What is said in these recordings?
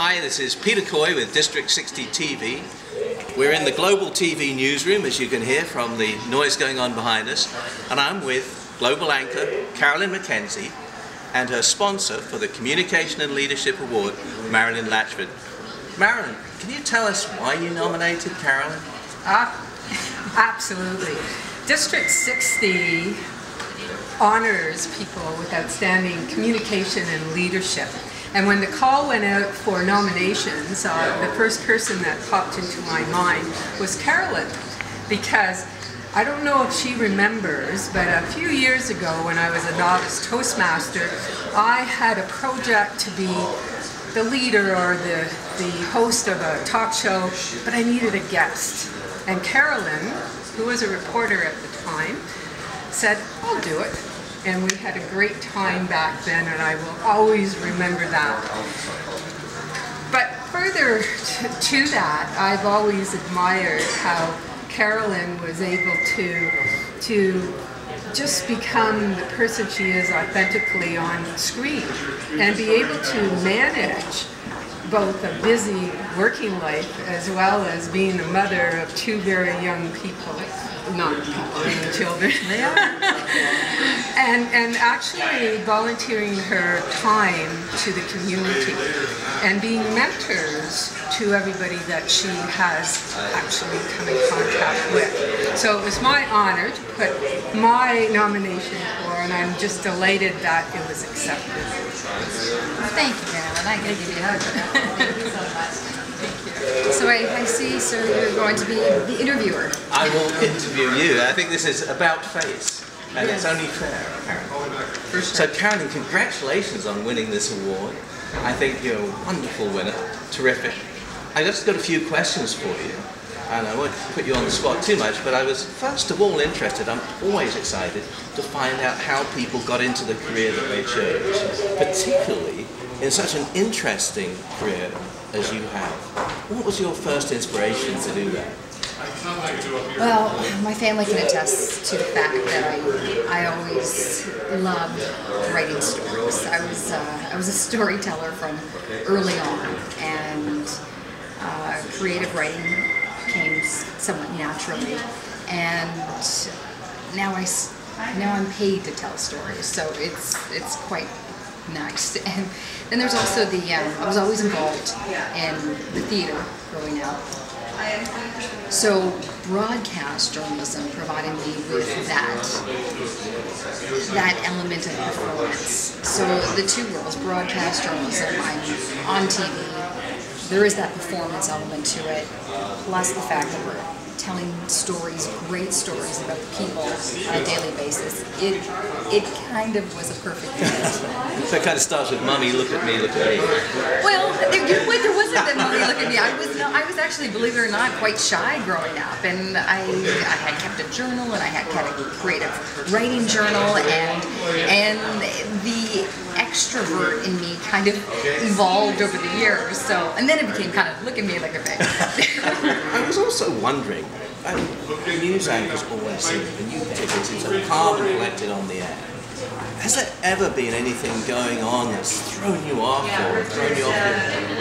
Hi, this is Peter Coy with District 60 TV. We're in the global TV newsroom, as you can hear from the noise going on behind us, and I'm with global anchor Carolyn Mackenzie and her sponsor for the Communication and Leadership Award, Marilyn Latchford. Marilyn, can you tell us why you nominated Carolyn? Absolutely. District 60 honors people with outstanding communication and leadership. And when the call went out for nominations, the first person that popped into my mind was Carolyn, because I don't know if she remembers, but a few years ago when I was a novice Toastmaster, I had a project to be the leader or the host of a talk show, but I needed a guest. And Carolyn, who was a reporter at the time, said, "I'll do it." And we had a great time back then, and I will always remember that. But further to that, I've always admired how Carolyn was able to just become the person she is authentically on screen and be able to manage both a busy working life as well as being a mother of two very young people, not people, being children. They are. and actually volunteering her time to the community and being mentors to everybody that she has actually come in contact with. So it was my honor to put my nomination for, and I'm just delighted that it was accepted. Well, thank you, Carolyn. I gotta give you a hug for that. Thank you so much. Thank you. So I see, so you're going to be the interviewer. I will interview you. I think this is about face, and yes, it's only fair, apparently. For sure. So Carolyn, congratulations on winning this award. I think you're a wonderful winner. Terrific. I just got a few questions for you, and I won't put you on the spot too much, but I was first of all interested, I'm always excited to find out how people got into the career that they chose, particularly in such an interesting career as you have. What was your first inspiration to do that? Well, my family can attest to the fact that I always loved writing stories. I was a storyteller from early on, and creative writing came somewhat naturally. And now I'm paid to tell stories, so it's quite nice. And then there's also I was always involved in the theater growing up. So broadcast journalism provided me with that element of performance. So the two worlds, broadcast journalism, I'm on TV, there is that performance element to it, plus the fact that we're telling stories, great stories about the people on a daily basis. It kind of was a perfect fit. So it kind of starts with "Mummy, look at me, look at me." Well, there wasn't that "Mummy, look at me." I was actually, believe it or not, quite shy growing up, and I had kept a journal, and I had kept a creative writing journal, and the extrovert in me kind of evolved over the years. So, and then it became kind of "look at me, look at me." I was also wondering, news anchors always seem, and you particularly seem so calm and collected on the air. Has there ever been anything going on that's thrown you off, or thrown you off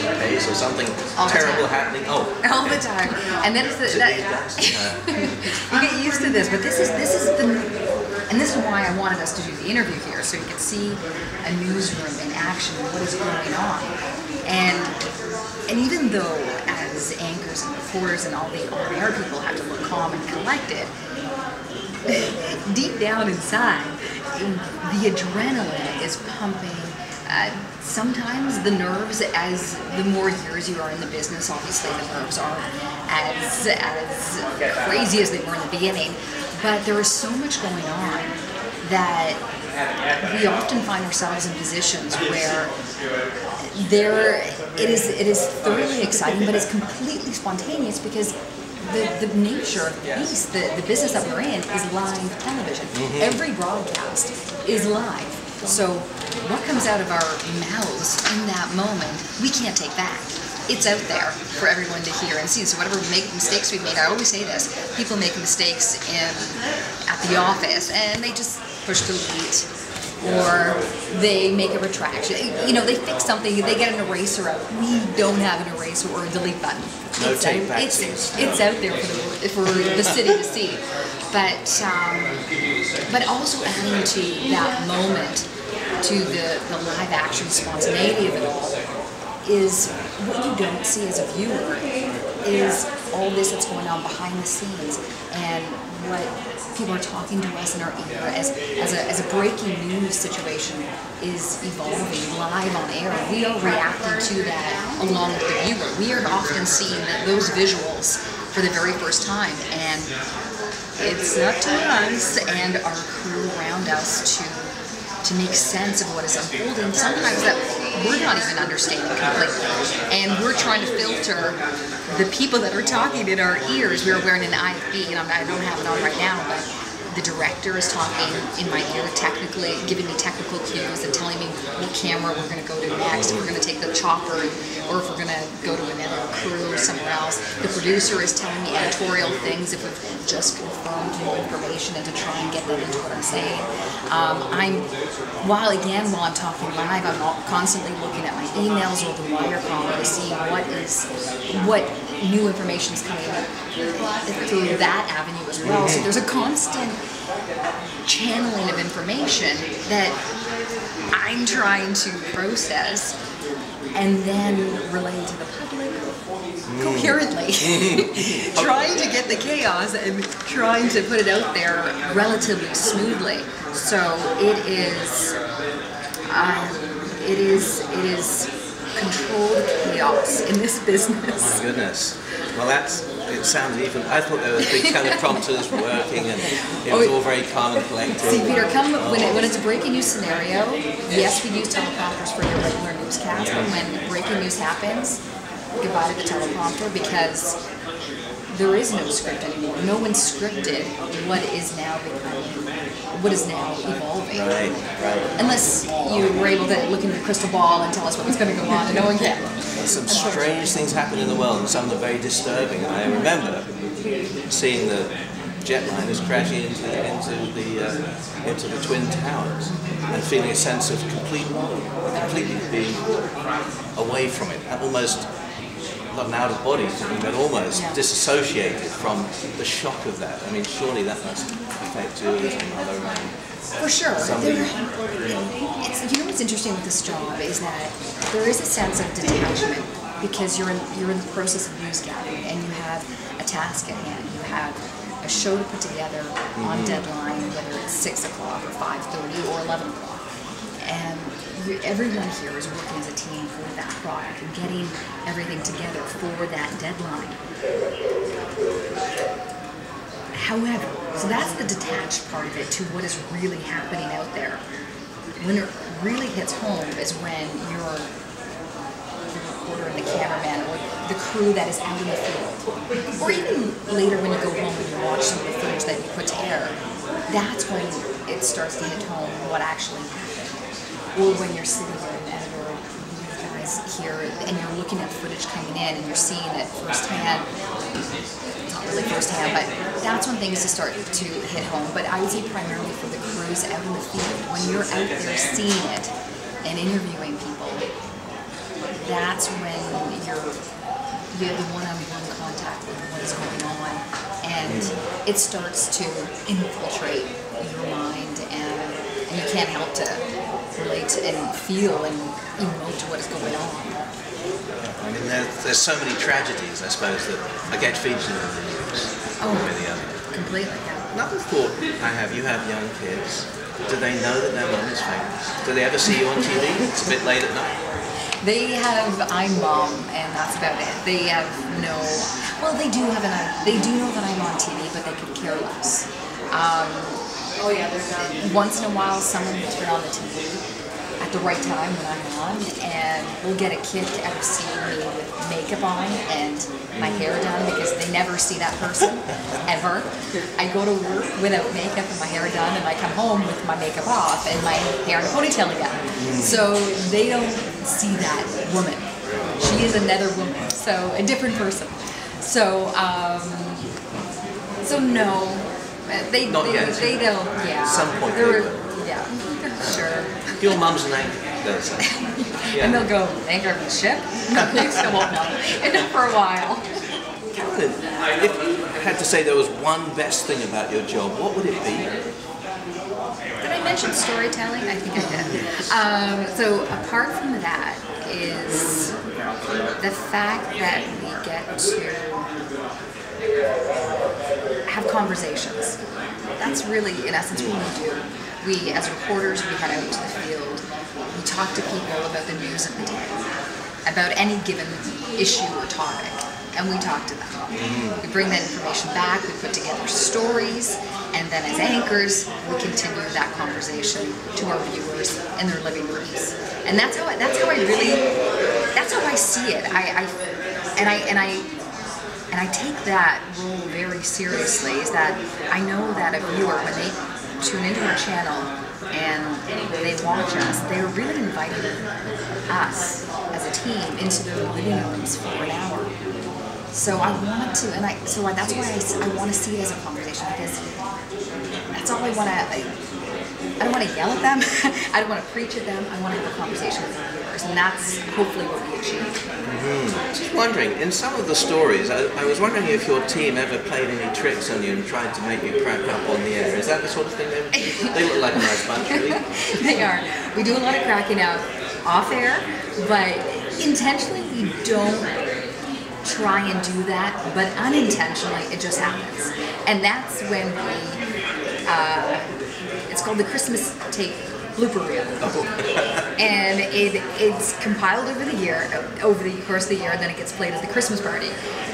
your pace, or something terrible happening? Oh, all the time. And then you get used to this, but this is why I wanted us to do the interview here, so you could see a newsroom in action, what is going on. And even though as anchors and reporters and all the on-air people have to look calm and collected, deep down inside, the adrenaline is pumping. Sometimes the nerves, as the more years you are in the business, obviously the nerves aren't as crazy as they were in the beginning. But there is so much going on that we often find ourselves in positions where it is thoroughly exciting, but it's completely spontaneous because the nature of the beast, the business that we're in, is live television. Mm-hmm. Every broadcast is live. So what comes out of our mouths in that moment, we can't take back. It's out there for everyone to hear and see. So whatever mistakes we've made, I always say this, people make mistakes at the office and they just push delete or they make a retraction. You know, they fix something, they get an eraser out. We don't have an eraser or a delete button. No It's take out, back it's, things. it's out there for the city to see. But also adding to that moment, to the live action spontaneity of it all, is what you don't see as a viewer is all this that's going on behind the scenes, and what people are talking to us in our ear as a breaking news situation is evolving live on air. We are reacting to that along with the viewer. We are often seeing those visuals for the very first time, and it's up to us and our crew around us to make sense of what is unfolding. Sometimes that we're not even understanding completely, and we're trying to filter the people that are talking in our ears. We're wearing an IFB, and I don't have it on right now, but the director is talking in my ear, technically giving me technical cues and telling me what camera we're going to go to next, if we're going to take the chopper, or if we're going to go to another crew somewhere else. The producer is telling me editorial things if we've just confirmed new information, and to try and get that into what I'm saying. While I'm talking live, I'm constantly looking at my emails or the wire copy to see what new information is coming up through that avenue as well. So there's a constant channeling of information that I'm trying to process and then relay to the public coherently. Trying to get the chaos and trying to put it out there relatively smoothly. So it is controlled chaos in this business. My goodness. Well, it sounds even, I thought there was big teleprompters working, and it was all very calm and collected. See, Peter, when it's a breaking news scenario, yes, we use teleprompters for your regular newscast, but when breaking news happens, goodbye to the teleprompter, because there is no script anymore. No one scripted what is now evolving. Right. Unless you were able to look into the crystal ball and tell us what was going to go on, and no one can. Some strange things happen in the world, and some are very disturbing. And I remember seeing the jetliners crashing into the Twin Towers and feeling a sense of completely being away from it, almost not an out of body thing, but almost disassociated from the shock of that. I mean, surely that must affect you as a mother. For sure. You know what's interesting with this job is that there is a sense of detachment, because you're in the process of news gathering, and you have a task at hand. You have a show to put together on deadline, whether it's 6 o'clock or 5:30 or 11 o'clock. And everyone here is working as a team for that product and getting everything together for that deadline. However, so that's the detached part of it to what is really happening out there. When it really hits home is when you're the reporter and the cameraman, or the crew that is out in the field. Or even later when you go home and you watch some of the footage that you put to air, that's when it starts to hit home what actually happened. Or when you're sitting there, an editor, you guys here, and you're looking at footage coming in and you're seeing it firsthand. Not really firsthand, but that's when things start to hit home. But I would say primarily for the crews out in the field, when you're out there seeing it and interviewing people, that's when you have the one-on-one contact with what is going on, and it starts to infiltrate your mind, and you can't help to relate and feel and emote to what is going on. I mean, there's so many tragedies, I suppose, that get featured in the news. Completely, yeah. Another thought I have, you have young kids. Do they know that their mum is famous? Do they ever see you on TV? It's a bit late at night. They have, I'm mom, and that's about it. They have no, well, they do know that I'm on TV, but they could care less. Once in a while, someone will turn on the TV at the right time when I'm on, and we'll get a kick out of seeing me with makeup on and my hair done, because they never see that person, ever. I go to work without makeup and my hair done, and I come home with my makeup off and my hair in a ponytail again. So they don't see that woman. She is another woman, so a different person. So no. They don't, yeah. Some point they will. Yeah. Sure. Your mum's an anchor, they'll say. Yeah. And they'll go, anchor of the ship? No, they still won't know. And not for a while. Carolyn, if you had to say there was one best thing about your job, what would it be? Did I mention storytelling? I think I did. So apart from that is the fact that we get to have conversations. That's really, in essence, what we do. We, as reporters, we head out to the field. We talk to people about the news of the day, about any given issue or topic, and we talk to them. We bring that information back, we put together stories, and then as anchors, we continue that conversation to our viewers in their living rooms. And that's how I see it. And I take that role very seriously, is that I know that a viewer, when they tune into our channel and they watch us, they're really inviting us as a team into their living rooms for an hour. So I want to, that's why I want to see it as a conversation, because that's all I want to. I don't want to yell at them. I don't want to preach at them. I want to have a conversation with the viewers, and that's hopefully what we achieve. Just wondering, in some of the stories, I was wondering if your team ever played any tricks on you and tried to make you crack up on the air. Is that the sort of thing they would do? They look like a nice bunch, really. They are. We do a lot of cracking up off air, but intentionally we don't try and do that, but unintentionally it just happens. And that's when it's called the Christmas tape blooper reel. And it's compiled over the course of the year, and then it gets played at the Christmas party.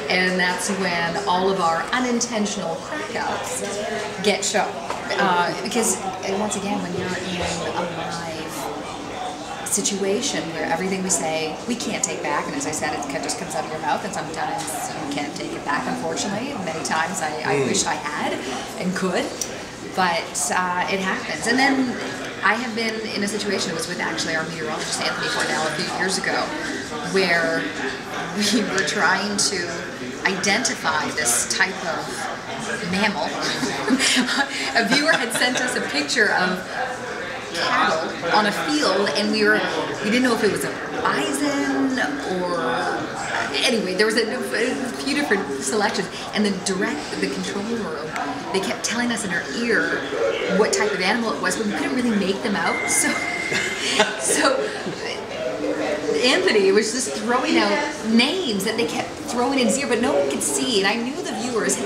And that's when all of our unintentional crack-ups get shown. Because, once again, when you're in a live situation where everything we say we can't take back, and as I said, it just comes out of your mouth, and sometimes you can't take it back, unfortunately. Many times I wish I had and could, but it happens. And then I have been in a situation, it was with actually our meteorologist Anthony Cornell a few years ago, where we were trying to identify this type of mammal. A viewer had sent us a picture of cattle on a field, and we didn't know if it was a bison or anyway, there was a few different selections, and the control room, they kept telling us in our ear what type of animal it was, but we couldn't really make them out. So Anthony was just throwing out names that they kept throwing in his ear, but no one could see, and I knew the viewers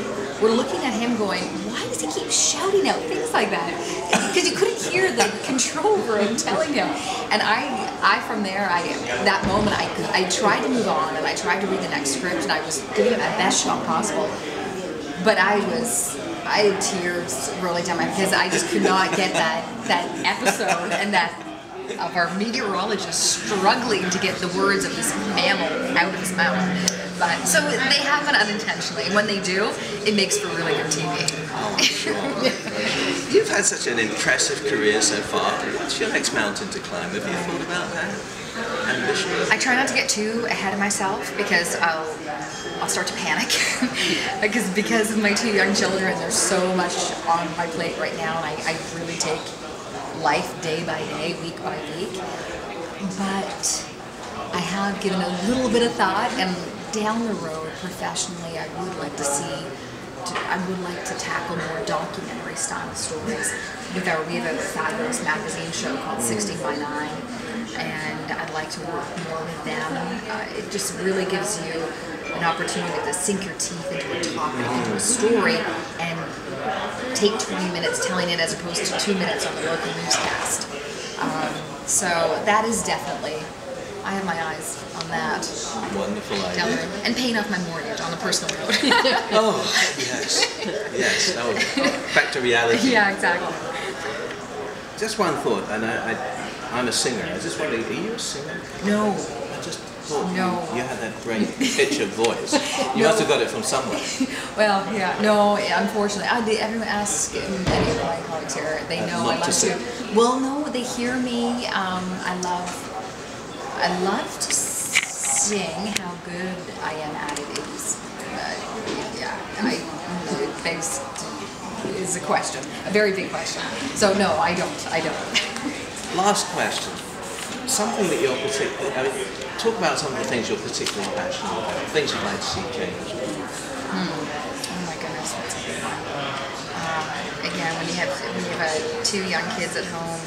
were looking at him going, why does he keep shouting out things like that? Because you couldn't hear the control room telling him. And from there, that moment, I tried to move on, and I tried to read the next script, and I was giving it my best shot possible. But I had tears rolling down my face, because I just could not get that episode and that of our meteorologist struggling to get the words of this mammal out of his mouth. But so they happen unintentionally. When they do, it makes for really good TV. You've had such an impressive career so far. What's your next mountain to climb? Have you thought about that? Ambition? I try not to get too ahead of myself, because I'll start to panic. because of my two young children, there's so much on my plate right now, and I really take life day by day, week by week. But I have given a little bit of thought, and down the road, professionally, I would like to tackle more documentary style stories. We have a fabulous magazine show called 16 by 9, and I'd like to work more with them. It just really gives you an opportunity to sink your teeth into a topic, into a story, and take 20 minutes telling it as opposed to 2 minutes on the local newscast. So that is definitely, I have my eyes on that. Wonderful idea. And paying off my mortgage on the personal note. Oh, yes. Yes. Oh, back to reality. Yeah, exactly. Just one thought, and I'm a singer. I was just wondering, are you a singer? No. I just thought you had that great pitch of voice. You must have got it from somewhere. Well, yeah, no, unfortunately. Everyone asks, many of my colleagues here, they know I love to. Well, no, they hear me. I love to sing. How good I am at it is a question, a very big question. So no, I don't. Last question. Something that you're particularly, I mean, talk about some of the things you're particularly passionate about, things you'd like to see change. Oh my goodness, that's a big one. Again, when you have two young kids at home,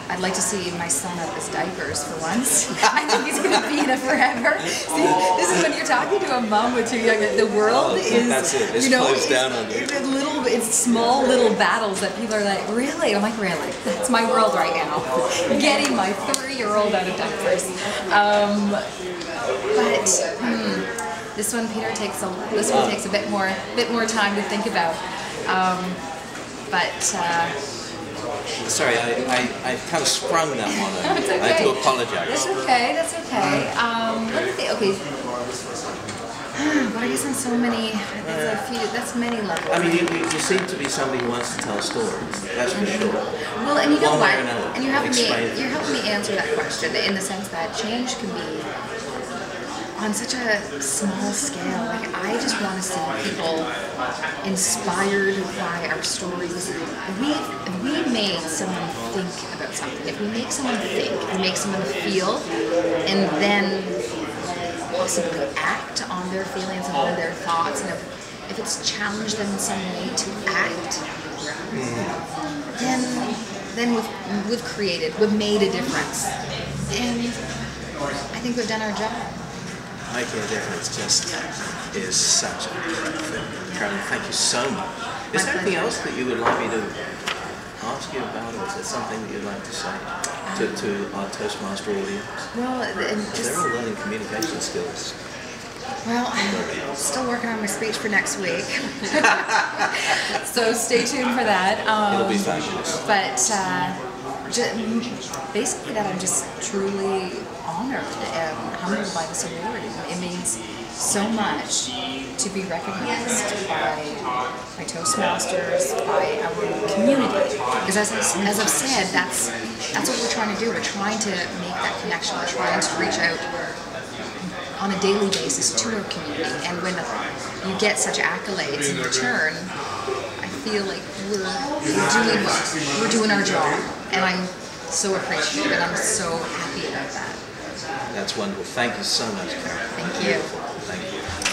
I'd like to see my son up his diapers for once. I think he's going to be in it forever. See, this is when you're talking to a mom with two young kids. The world is, that's it. It's closed down on you. It's small little battles that people are like, really? I'm like, really? That's my world right now. Getting my 3-year-old out of diapers. This one, Peter, takes a bit more time to think about. Sorry, I kind of sprung that one on you. It's okay. I have to apologize. That's okay. That's okay. Let me think. Okay. But I guess on so many, that's many levels. I mean, you seem to be somebody who wants to tell stories. That's for sure. Well, and you know One what? way or another. And you're helping me answer that question in the sense that change can be on such a small scale. Like, I just want to see people inspired by our stories. If we made someone think about something, if we make someone think, we make someone feel, and then possibly act on their feelings and on their thoughts, and if it's challenged them in some way to act, then we've created, we've made a difference. And I think we've done our job. Making a difference just is such a good thing. Carolyn, thank you so much. Is there anything else that you would like me to ask you about, or is there something that you'd like to say to our Toastmaster audience? Well, They're all learning communication skills. Well, I'm still working on my speech for next week. So stay tuned for that. It'll be fabulous. But basically that I'm just truly honored and humbled by this award. It means so much to be recognized by my Toastmasters, by our community. Because as I've said, that's what we're trying to do. We're trying to make that connection. We're trying to reach out on a daily basis to our community. And when you get such accolades in return, I feel like we're doing our job. And I'm so appreciative, and I'm so happy about that. That's wonderful. Thank you so much, Carolyn. Thank you. Thank you.